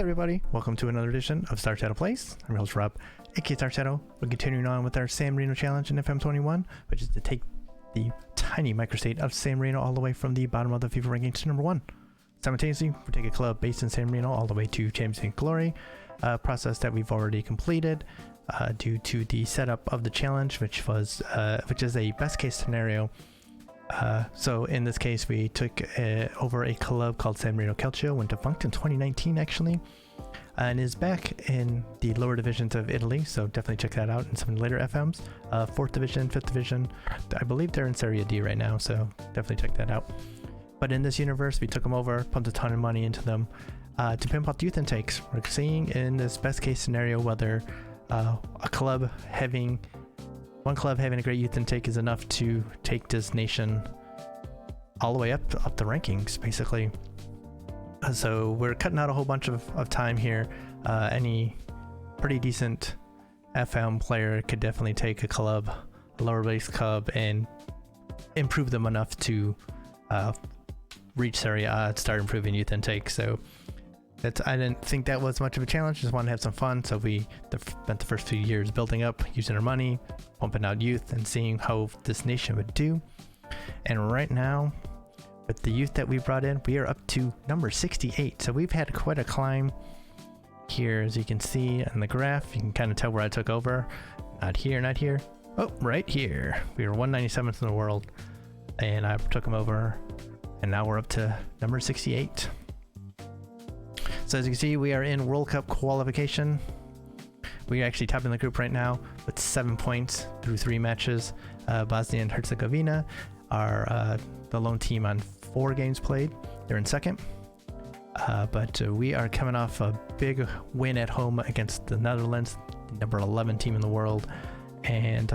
everybody, welcome to another edition of Star Shadow Plays. I'm your host Rob, aka Star Shadow. We're continuing on with our San Marino challenge in FM21, which is to take the tiny microstate of San Marino all the way from the bottom of the FIFA rankings to number 1. Simultaneously, we take a club based in San Marino all the way to Champions League Glory, a process that we've already completed due to the setup of the challenge, which is a best case scenario. So in this case, we took over a club called San Marino Calcio, went defunct in 2019 actually, and is back in the lower divisions of Italy, so definitely check that out in some later FMs. 4th division, 5th division, I believe they're in Serie D right now, so definitely check that out. But in this universe, we took them over, pumped a ton of money into them to pimp up youth intakes. We're seeing in this best case scenario whether one club having a great youth intake is enough to take this nation all the way up the rankings, basically. So we're cutting out a whole bunch of time here. Any pretty decent FM player could definitely take a club, a lower base club, and improve them enough to reach Serie A and start improving youth intake. So I didn't think that was much of a challenge, just wanted to have some fun. So we spent the first few years building up, using our money, pumping out youth, and seeing how this nation would do. And right now, with the youth that we brought in, we are up to number 68. So we've had quite a climb here, as you can see in the graph. You can kind of tell where I took over. Not here, not here. Oh, right here. We were 197th in the world, and I took them over, and now we're up to number 68. So as you can see, we are in World Cup qualification. We are actually top in the group right now with 7 points through 3 matches. Bosnia and Herzegovina are the lone team on 4 games played. They're in second. But we are coming off a big win at home against the Netherlands, the number 11 team in the world. And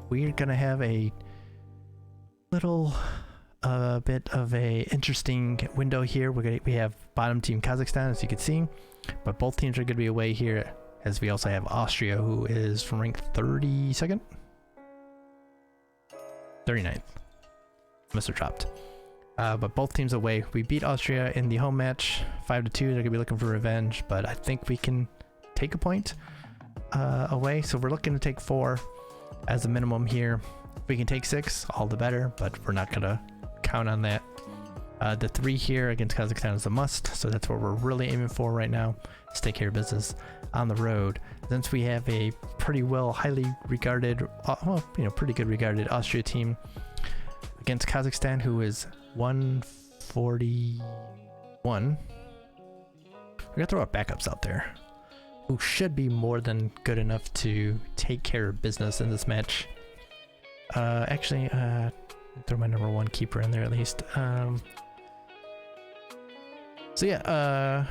we're going to have a little bit of a interesting window here. We have bottom team Kazakhstan, as you can see, but both teams are going to be away here, as we also have Austria, who is ranked 39th. Must have dropped. But both teams away. We beat Austria in the home match 5-2. They're going to be looking for revenge, but I think we can take a point away. So we're looking to take 4 as a minimum here. If we can take 6, all the better, but we're not going to count on that. The 3 here against Kazakhstan is a must, so that's what we're really aiming for right now, is take care of business on the road. Since we have a pretty highly regarded, pretty good regarded Austria team against Kazakhstan, who is 141. We're gonna throw our backups out there, who should be more than good enough to take care of business in this match. Actually, throw my number 1 keeper in there at least. So yeah,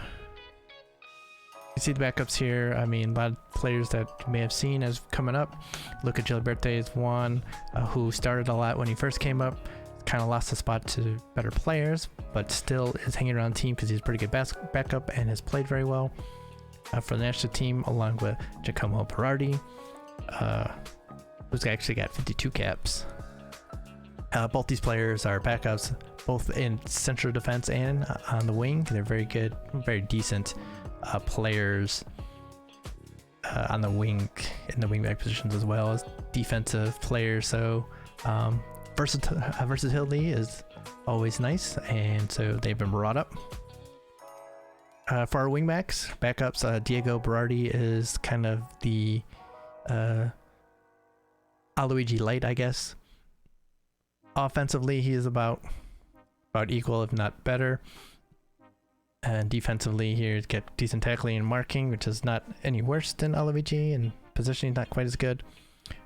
you see the backups here. I mean, a lot of players that you may have seen as coming up. Luca Gilberto is one who started a lot when he first came up. Kind of lost the spot to better players, but still is hanging around the team because he's a pretty good backup and has played very well for the national team, along with Giacomo Berardi, who's actually got 52 caps. Both these players are backups, both in central defense and on the wing. They're very good, very decent players on the wing, in the wingback positions, as well as defensive players. So versatility is always nice, and so they've been brought up. For our backups, Diego Berardi is kind of the Aloigi light, I guess. Offensively, he is about equal, if not better. And defensively, he's got decent tackling and marking, which is not any worse than Aloigi, and positioning not quite as good.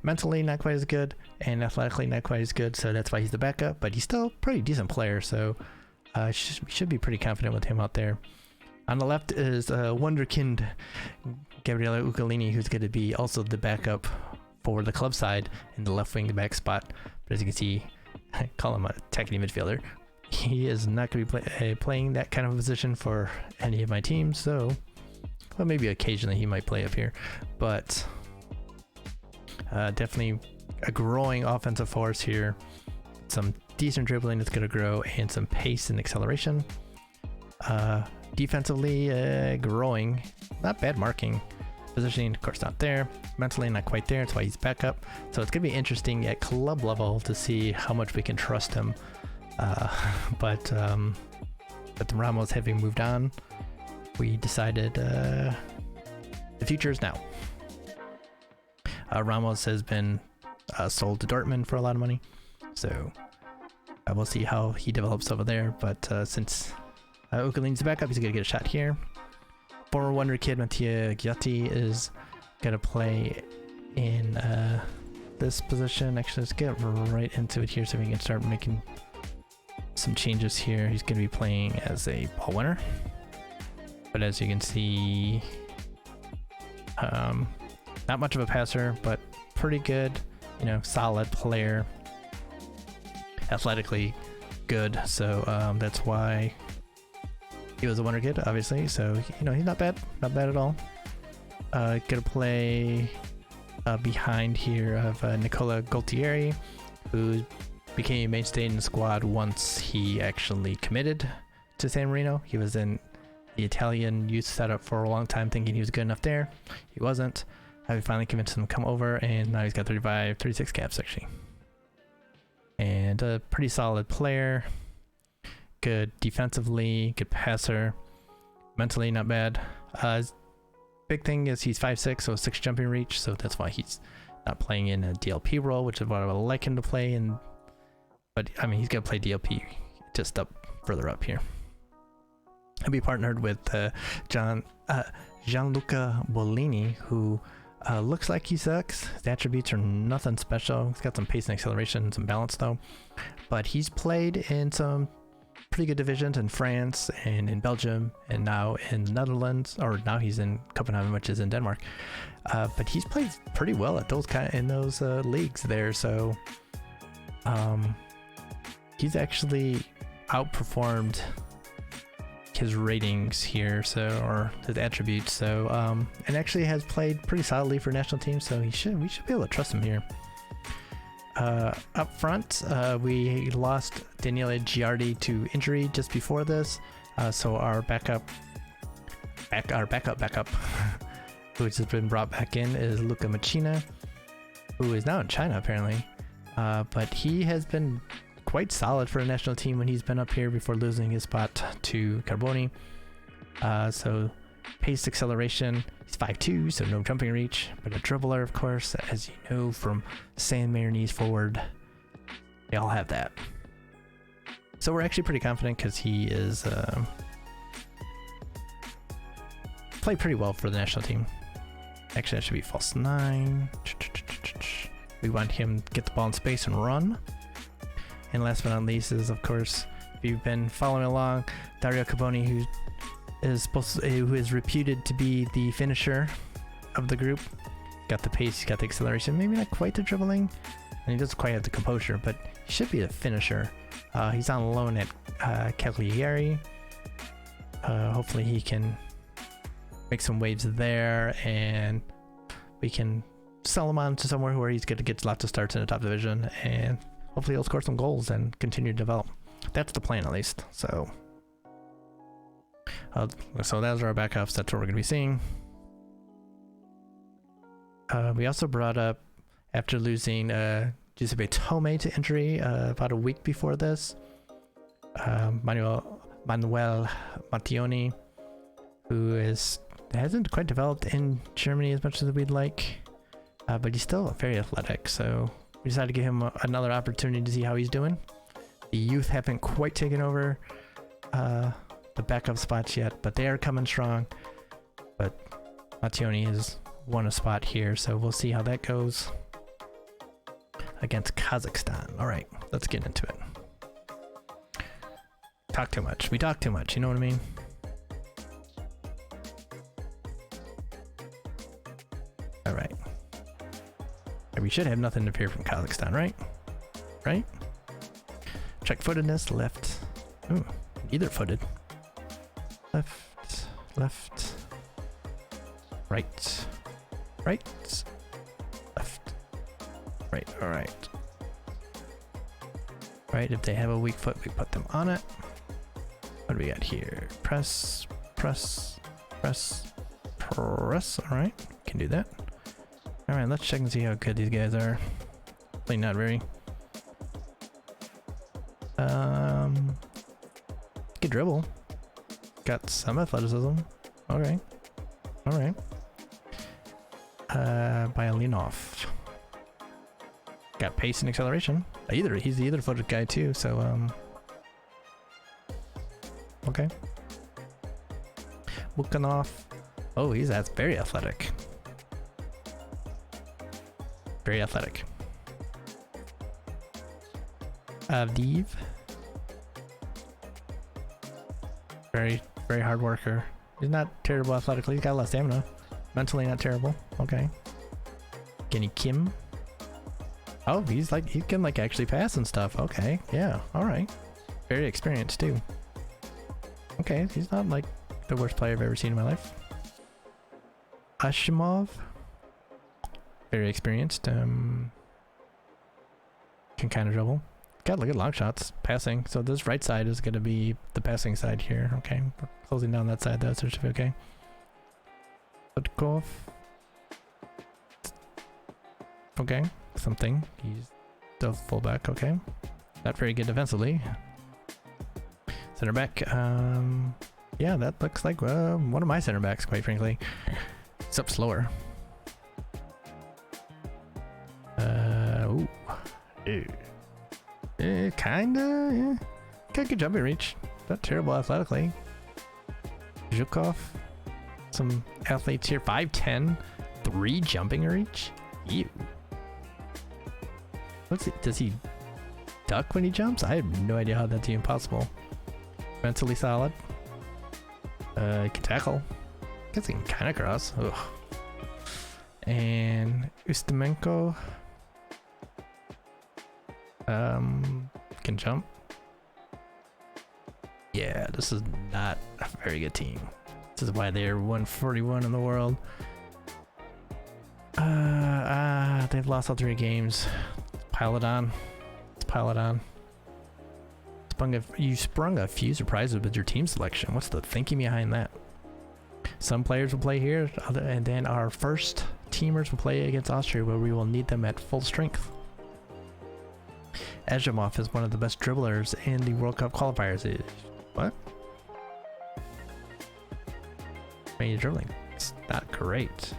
Mentally, not quite as good, and athletically, not quite as good. So that's why he's the backup, but he's still a pretty decent player. So we should be pretty confident with him out there. On the left is Wonderkind Gabriele Uccolini, who's going to be also the backup for the club side in the left wing back spot. But as you can see, I call him a attacking midfielder. He is not going to be playing that kind of position for any of my teams, so well, maybe occasionally he might play up here, but definitely a growing offensive force here. Some decent dribbling that's going to grow, and some pace and acceleration. defensively, growing. Not bad marking. Positioning, of course, not there. Mentally, not quite there. That's why he's back up. So it's going to be interesting at club level to see how much we can trust him. But Ramos having moved on, we decided the future is now. Ramos has been sold to Dortmund for a lot of money. So we'll see how he develops over there. But since Ukulin's back up, he's going to get a shot here. Former Wonder Kid Mattia Ghiatti is going to play in this position. Actually, let's get right into it here so we can start making some changes here. He's going to be playing as a ball winner. But as you can see, not much of a passer, but pretty good, you know, solid player. Athletically good. So that's why he was a wonder kid, obviously. So, you know, he's not bad at all. Gonna play behind here of Nicola Gualtieri, who became a mainstay in the squad once he actually committed to San Marino. He was in the Italian youth setup for a long time, thinking he was good enough there. He wasn't. I finally convinced him to come over, and now he's got 36 caps actually. And a pretty solid player. Good defensively, good passer. Mentally, not bad. His big thing is he's 5'6", so 6 jumping reach, so that's why he's not playing in a DLP role, which is what I would like him to play in. But I mean, he's gonna play DLP just further up here. He'll be partnered with Gianluca Bolini, who looks like he sucks. His attributes are nothing special. He's got some pace and acceleration and some balance though. But he's played in some pretty good divisions in France and in Belgium and now in the Netherlands, or now he's in Copenhagen, which is in Denmark. But he's played pretty well at those leagues there. So he's actually outperformed his ratings here, or his attributes. So and actually has played pretty solidly for national team. So we should be able to trust him here. Up front, we lost Daniele Giardi to injury just before this. So our backup, which has been brought back in, is Luca Machina, who is now in China apparently. But he has been quite solid for a national team when he's been up here before losing his spot to Carboni. So pace, acceleration, he's 5'2", so no jumping reach, but a dribbler, of course, as you know from San Marinese forward. They all have that. So we're actually pretty confident because he is played pretty well for the national team. Actually, that should be false 9. We want him to get the ball in space and run. And last but not least is, of course, if you've been following along, Dario Carboni, who is reputed to be the finisher of the group. Got the pace, he's got the acceleration, maybe not quite the dribbling, and he doesn't quite have the composure, but he should be a finisher. He's on loan at Cagliari. Hopefully he can make some waves there, and we can sell him on to somewhere where he's going to get lots of starts in the top division, and hopefully he'll score some goals and continue to develop. That's the plan, at least. So those are our backups. That's what we're going to be seeing. We also brought up, after losing Giuseppe Tome to injury about a week before this, Manuel Mattioni, who hasn't quite developed in Germany as much as we'd like, but he's still very athletic. So we decided to give him another opportunity to see how he's doing. The youth haven't quite taken over the backup spots yet, but they are coming strong. But Mattioni has won a spot here, so we'll see how that goes against Kazakhstan. All right, let's get into it. Talk too much. We talk too much, you know what I mean? All right. We should have nothing to fear from Kazakhstan, right? Right? Check footedness, left. Ooh, either footed. Left, left, right, right, left, right. All right. Right, if they have a weak foot, we put them on it. What do we got here? Press, press, press, press. All right, can do that. All right, let's check and see how good these guys are. Probably not very. Good dribble. Got some athleticism. Okay. All right. Byalinov. Got pace and acceleration. He's the either-footed guy too. So okay. Bukanov. Oh, that's very athletic. Very athletic. Avdiv. Very hard worker. He's not terrible athletically. He's got a lot of stamina. Mentally not terrible. Okay. Kenny Kim. Oh, he can like actually pass and stuff. Okay. Yeah. All right. Very experienced too. Okay. He's not like the worst player I've ever seen in my life. Ashimov. Very experienced. Can kind of dribble. Got look at long shots, passing. So this right side is going to be the passing side here. Okay, we're closing down that side though, so it should be okay. Budkov. Okay, something. He's the fullback. Okay, not very good defensively. Center back. Yeah, that looks like one of my center backs, quite frankly. It's up slower. Ooh. Ew. Kinda, yeah. Got good jumping reach. Not terrible athletically. Zhukov. Some athletes here. 5'10", 3 jumping reach. Ew. Does he duck when he jumps? I have no idea how that's even possible. Mentally solid. Can tackle. Guess he can kind of cross. Ugh. And Ustimenko. Can jump. Yeah, this is not a very good team. This is why they're 141 in the world. They've lost all 3 games. Let's pile it on. Let's pile it on. You sprung a few surprises with your team selection. What's the thinking behind that? Some players will play here, and then our first teamers will play against Austria, where we will need them at full strength. Ejimov is one of the best dribblers in the World Cup qualifiers. What? I mean, dribbling. It's not great.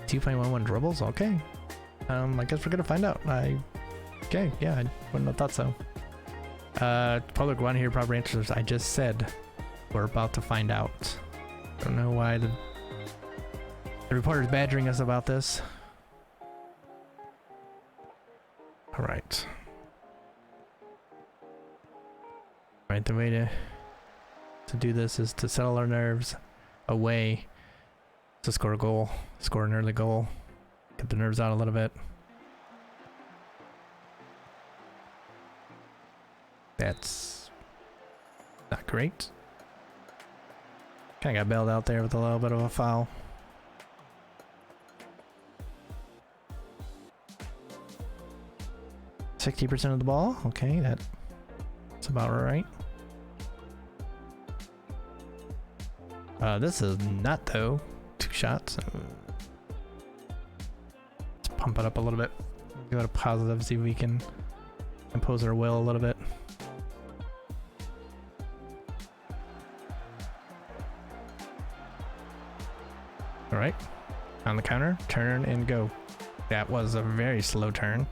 2.11 dribbles? Okay. I guess we're gonna find out. Okay, yeah, I wouldn't have thought so. Public one here, proper answers. I just said we're about to find out. Don't know why the reporter's badgering us about this. Alright. Alright, the way to do this is to settle our nerves away to score a goal. Score an early goal. Get the nerves out a little bit. That's not great. Kind of got bailed out there with a little bit of a foul. %60% of the ball. Okay, that's about right. This is not though. 2 shots. Let's pump it up a little bit. Go to positive, see if we can impose our will a little bit. All right, on the counter, turn and go. That was a very slow turn.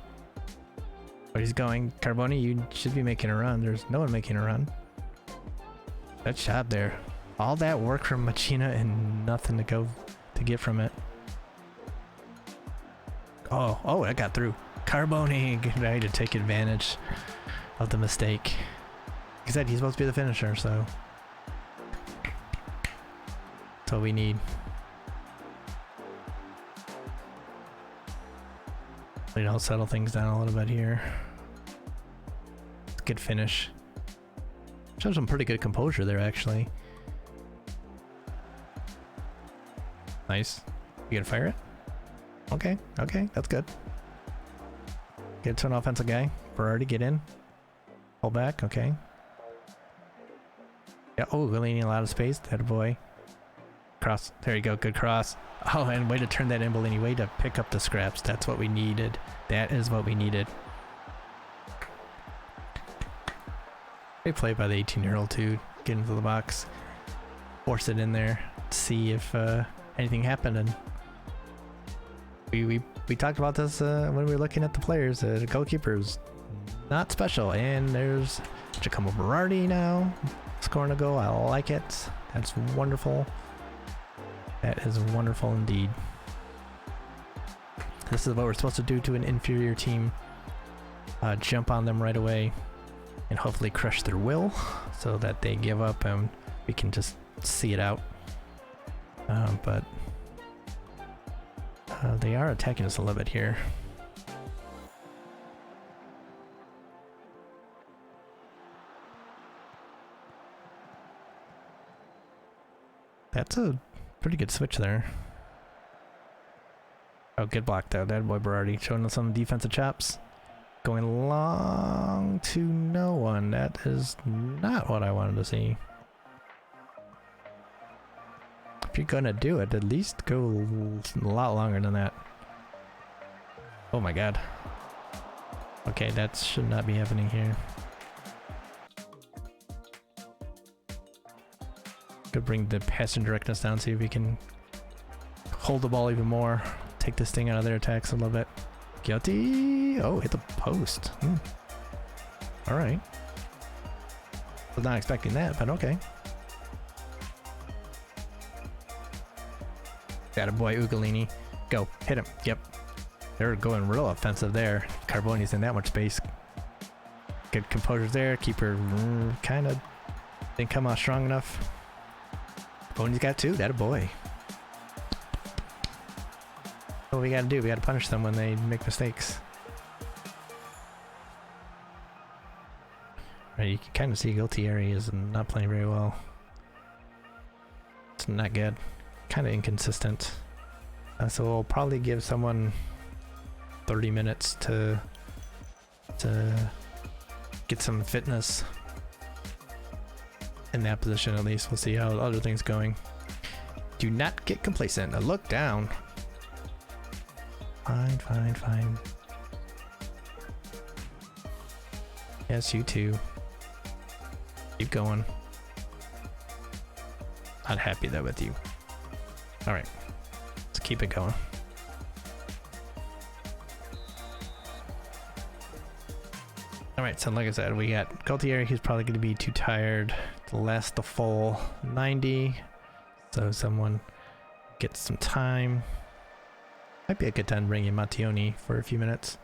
But he's going. Carboni, you should be making a run. There's no one making a run. Good job there. All that work from Machina and nothing to get from it. Oh, that got through. Carboni getting ready to take advantage of the mistake. He said he's supposed to be the finisher, so that's all we need. I'll settle things down a little bit here. Good finish. Shows some pretty good composure there, actually. Nice. You gonna fire it? Okay, that's good. Get to an offensive guy. Berardi, get in. Pull back, okay. Yeah, oh, Bellini, a lot of space. That boy. Cross. There you go. Good cross. Oh, and way to turn that in, Bellini. Way to pick up the scraps. That's what we needed. That is what we needed. Great play by the 18-year-old too. Get into the box. Force it in there. See if anything happened. And we talked about this when we were looking at the players. The goalkeeper's not special. And there's Giacomo Berardi now scoring a goal. I like it. That's wonderful. That is wonderful indeed. This is what we're supposed to do to an inferior team. Jump on them right away and hopefully crush their will so that they give up and we can just see it out. But they are attacking us a little bit here. That's a pretty good switch there. Oh, good block though. That boy Berardi showing us some defensive chops. Going long to no one. That is not what I wanted to see. If you're gonna do it, at least go a lot longer than that. Oh my god. Okay, that should not be happening here. Could bring the passing directness down, see if we can hold the ball even more. Take this thing out of their attacks a little bit. Guilty. Oh, hit the post. Alright. Was not expecting that, but okay. Got a boy, Ugolini. Go, hit him. Yep. They're going real offensive there. Carboni's in that much space. Good composure there. Keeper kind of didn't come out strong enough. Carboni's got two. That a boy. What we gotta do, we gotta punish them when they make mistakes. Right, you can kind of see Gualtieri is not playing very well. It's not good. Kind of inconsistent. So we'll probably give someone 30 minutes to get some fitness in that position at least. We'll see how other things going. Do not get complacent. A look down. Fine, fine, fine. Yes, you too. Keep going. Not happy though with you. Alright. Let's keep it going. Alright, so like I said, we got Gualtieri. He's probably going to be too tired to last the full 90. So someone gets some time. Might be a good time to bring in Mattioni for a few minutes.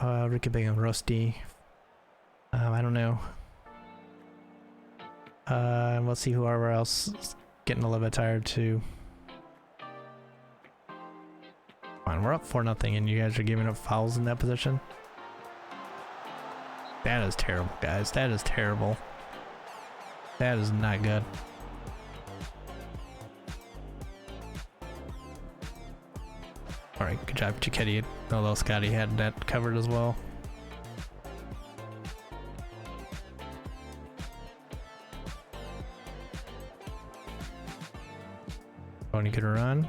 Ricky Big and Rosti. I don't know. We'll see whoever else is getting a little bit tired too. Come on, we're up 4-0 and you guys are giving up fouls in that position. That is terrible, guys. That is terrible. That is not good. Alright, good job, Cicchetti. Although Scotty had that covered as well. Tony could run.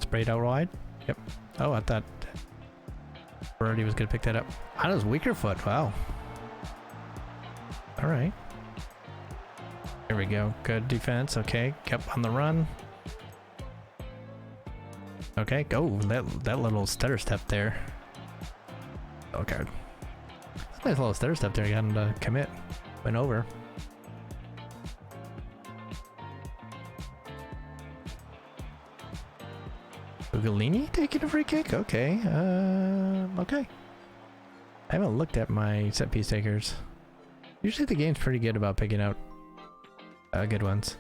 Sprayed out wide. Yep. Oh, I thought Brody was going to pick that up. On his weaker foot. Wow. Alright. There we go. Good defense. Okay. Kept on the run. Okay, go. That little stutter step there. Okay. That's a nice little stutter step there. Got him to commit. Went over. Ugolini taking a free kick? Okay. Okay. I haven't looked at my set piece takers. Usually the game's pretty good about picking out good ones.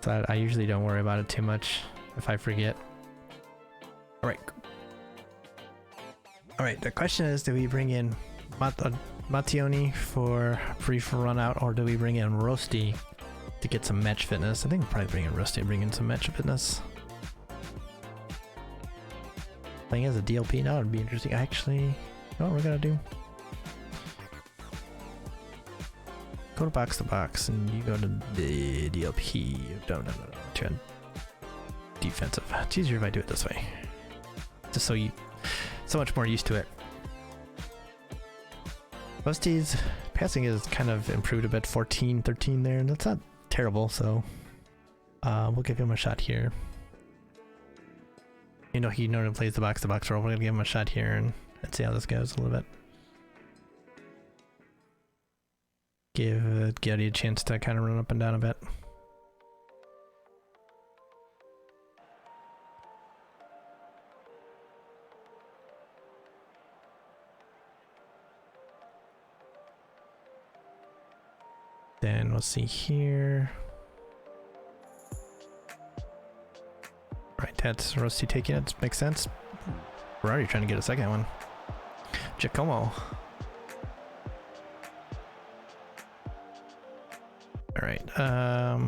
So I usually don't worry about it too much if I forget. Alright, the question is, do we bring in Mattioni for brief run out, or do we bring in Rosti to get some match fitness? I think we'll probably bring in Rosti to bring in some match fitness. Playing as a DLP now would be interesting. Actually, you know what we're gonna do? Go to box, and you go to the DLP. No. Turn defensive. It's easier if I do it this way. Just so much more used to it. Rusty's passing is kind of improved a bit, 14, 13 there, and that's not terrible, so we'll give him a shot here. You know, he normally plays the box role. We're gonna give him a shot here and see how this goes a little bit. Give Getty a chance to kind of run up and down a bit. Then we'll see here. Right, that's Rusty taking it. Makes sense. We're already trying to get a second one. Giacomo. All right. All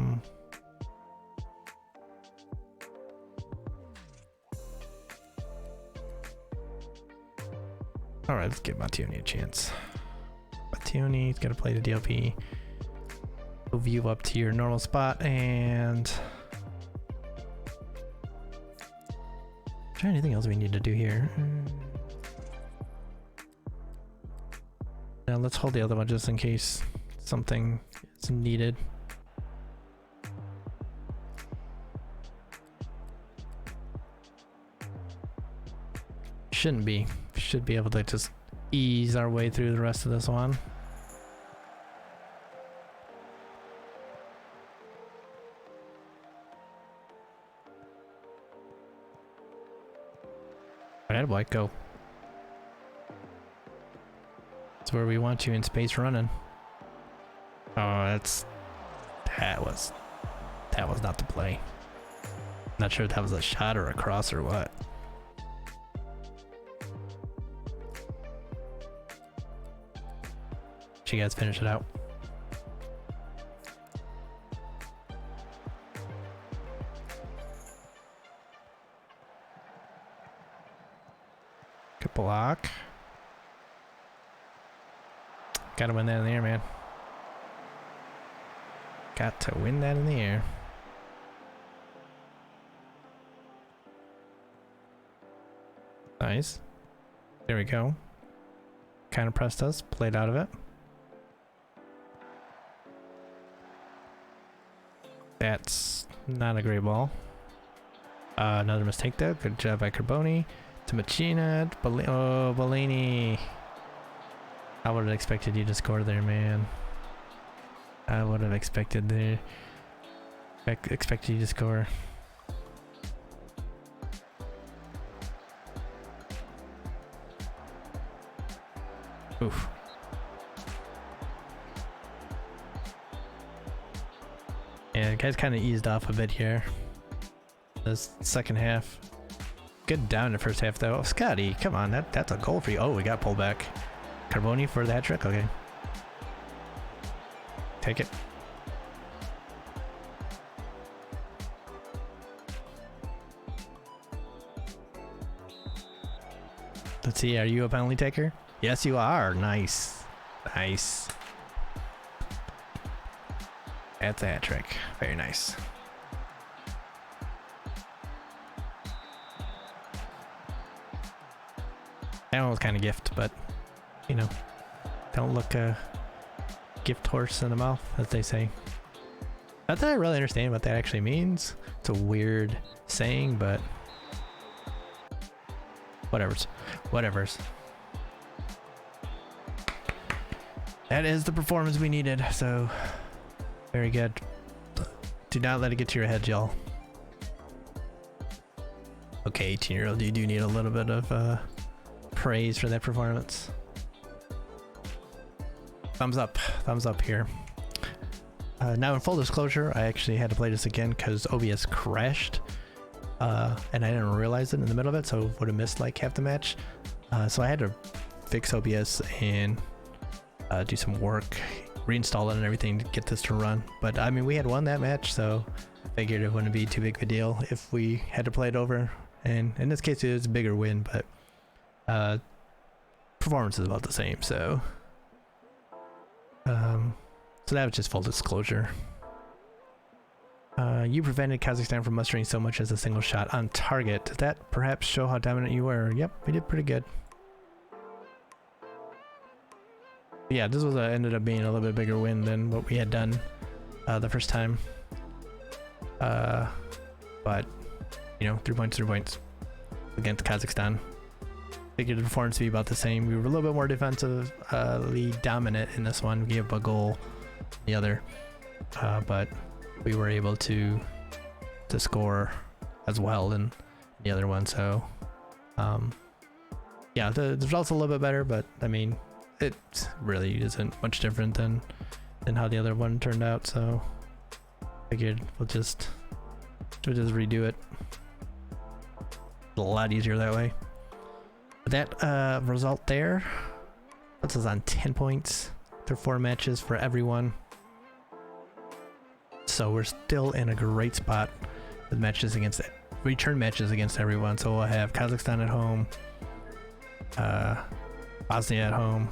right, let's give Mattioni a chance. Mattioni's got to play the DLP. Move you up to your normal spot and... Is there anything else we need to do here? Now let's hold the other one just in case something is needed. Shouldn't be. Should be able to just ease our way through the rest of this one. Alright, White, go. That's where we want you in space running. Oh, that was not the play. Not sure if that was a shot or a cross or what. You guys finish it out. Good block. Gotta win that in the air, man. Got to win that in the air. Nice. There we go. Kind of pressed us, played out of it. That's not a great ball. Another mistake there. Good job by Carboni. To Machina. Oh, Bellini. I would have expected you to score there, man. I would have expected you to score. Oof. Yeah, the guy's kind of eased off a bit here. This second half. Good down in the first half though. Oh, Scotty, come on, that's a goal for you. Oh, we got pulled back. Carboni for the hat trick? Okay. Take it. Let's see, are you a penalty taker? Yes, you are. Nice. Nice. That's a hat trick. Very nice. That one was kind of gift, but, you know, don't look a gift horse in the mouth, as they say. Not that I really understand what that actually means. It's a weird saying, but whatevers. That is the performance we needed, so very good. Do not let it get to your head, y'all. Okay, 18-year-old, you do need a little bit of praise for that performance. Thumbs up here. Now in full disclosure, I actually had to play this again because OBS crashed, and I didn't realize it in the middle of it, so would have missed like half the match. So I had to fix OBS and do some work, reinstall it and everything to get this to run. But I mean, we had won that match, so I figured it wouldn't be too big of a deal if we had to play it over. And in this case, it was a bigger win, but performance is about the same. So So that was just full disclosure. You prevented Kazakhstan from mustering so much as a single shot on target. Does that perhaps show how dominant you were? Yep, we did pretty good. Yeah, this was ended up being a little bit bigger win than what we had done the first time. But, you know, 3 points against Kazakhstan. Figured the performance to be about the same. We were a little bit more defensively dominant in this one. We gave up a goal the other, but we were able to score as well in the other one. So, yeah, the result's a little bit better, but I mean, it really isn't much different than how the other one turned out. So, figured we'll just redo it. A lot easier that way. But that result there puts us on 10 points through 4 matches for everyone. So we're still in a great spot with return matches against everyone. So we'll have Kazakhstan at home, Bosnia at home,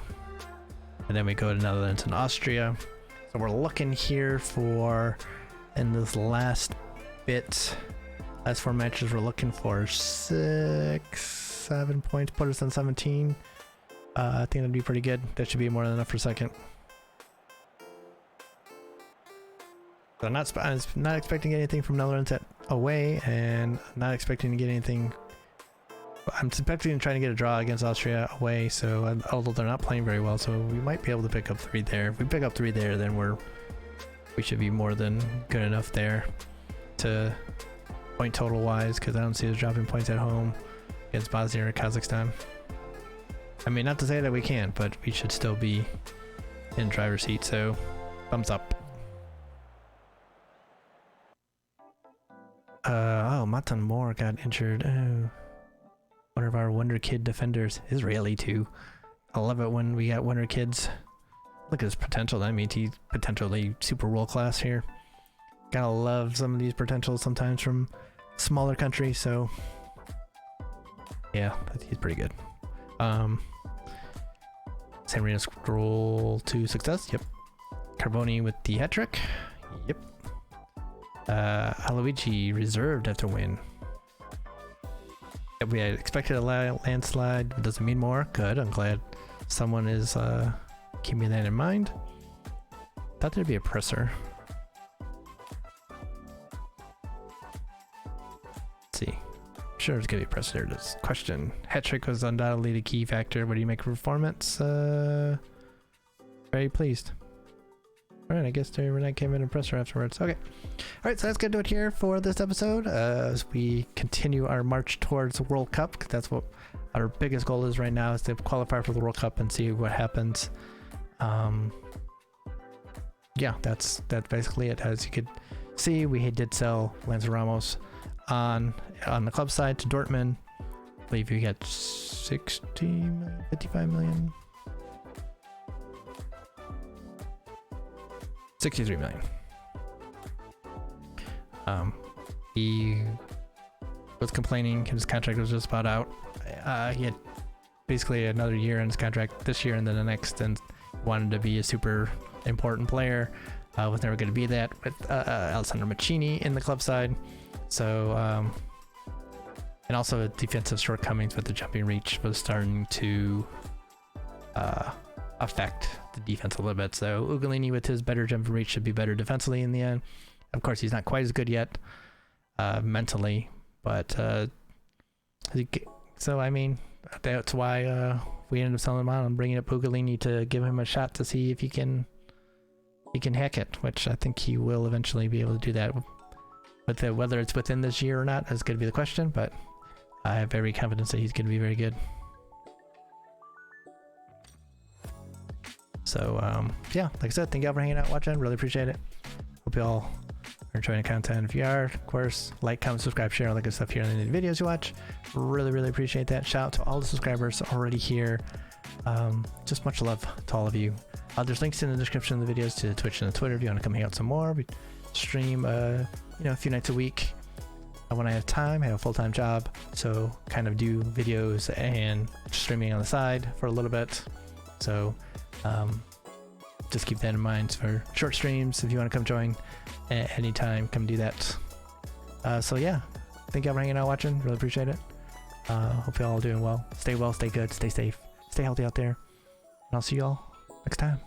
and then we go to Netherlands and Austria. So we're looking here for, in this last 4 matches, we're looking for 6-7 points, put us on 17. I think that'd be pretty good. That should be more than enough for second. So I'm not expecting anything from Netherlands away, and not expecting to get anything. I'm expecting to try to get a draw against Austria away. So although they're not playing very well, so we might be able to pick up 3 there. If we pick up 3 there, then we should be more than good enough there to point total wise, because I don't see us dropping points at home against Bosnia or Kazakhstan. I mean, not to say that we can't, but we should still be in driver's seat. So thumbs up. Oh, Matan Moore got injured. Oh, one of our Wonder Kid defenders, Israeli too. I love it when we got Wonder Kids. Look at his potential. That means he's potentially super world class here. Gotta love some of these potentials sometimes from smaller countries. So yeah, he's pretty good. San Marino scroll to success. Yep. Carboni with the hat trick. Yep. Aloici reserved after win. Yep, we had expected a landslide, but doesn't mean more. Good. I'm glad someone is keeping that in mind. Thought there'd be a presser. Let's see. I'm sure there's gonna be a presser. This question. Hat trick was undoubtedly the key factor. What do you make of performance? Very pleased. Alright, I guess Renee came in and presser afterwards. Okay. Alright, so that's gonna do it here for this episode. As we continue our march towards the World Cup, because that's what our biggest goal is right now, is to qualify for the World Cup and see what happens. Yeah, that's basically it. As you could see, we did sell Lance Ramos on the club side to Dortmund. I believe we got 60 million, 55 million. 63 million. He was complaining his contract was just about out. He had basically another year in his contract this year and then the next, and wanted to be a super important player. Was never going to be that with Alessandro Mancini in the club side. So, and also defensive shortcomings with the jumping reach was starting to affect the defense a little bit. So Ugolini with his better jumping reach should be better defensively in the end. Of course, he's not quite as good yet mentally, but so I mean, that's why we ended up selling him out and bringing up Ugolini to give him a shot to see if he can hack it, which I think he will eventually be able to do that. But whether it's within this year or not is going to be the question, but I have every confidence that he's going to be very good. So yeah, like I said, thank you all for hanging out, watching. Really appreciate it. Hope you all are enjoying the content. If you are, of course, like, comment, subscribe, share, all that good stuff here in the videos you watch. Really appreciate that. Shout out to all the subscribers already here. Just much love to all of you. There's links in the description of the videos to Twitch and the Twitter if you want to come hang out some more. We stream a few nights a week when I have time. I have a full-time job, so kind of do videos and streaming on the side for a little bit. So just keep that in mind for short streams. If you want to come join at any time, come do that. So yeah, thank y'all for hanging out, watching. Really appreciate it. Hope y'all are doing well. Stay good, stay safe, stay healthy out there. And I'll see y'all next time.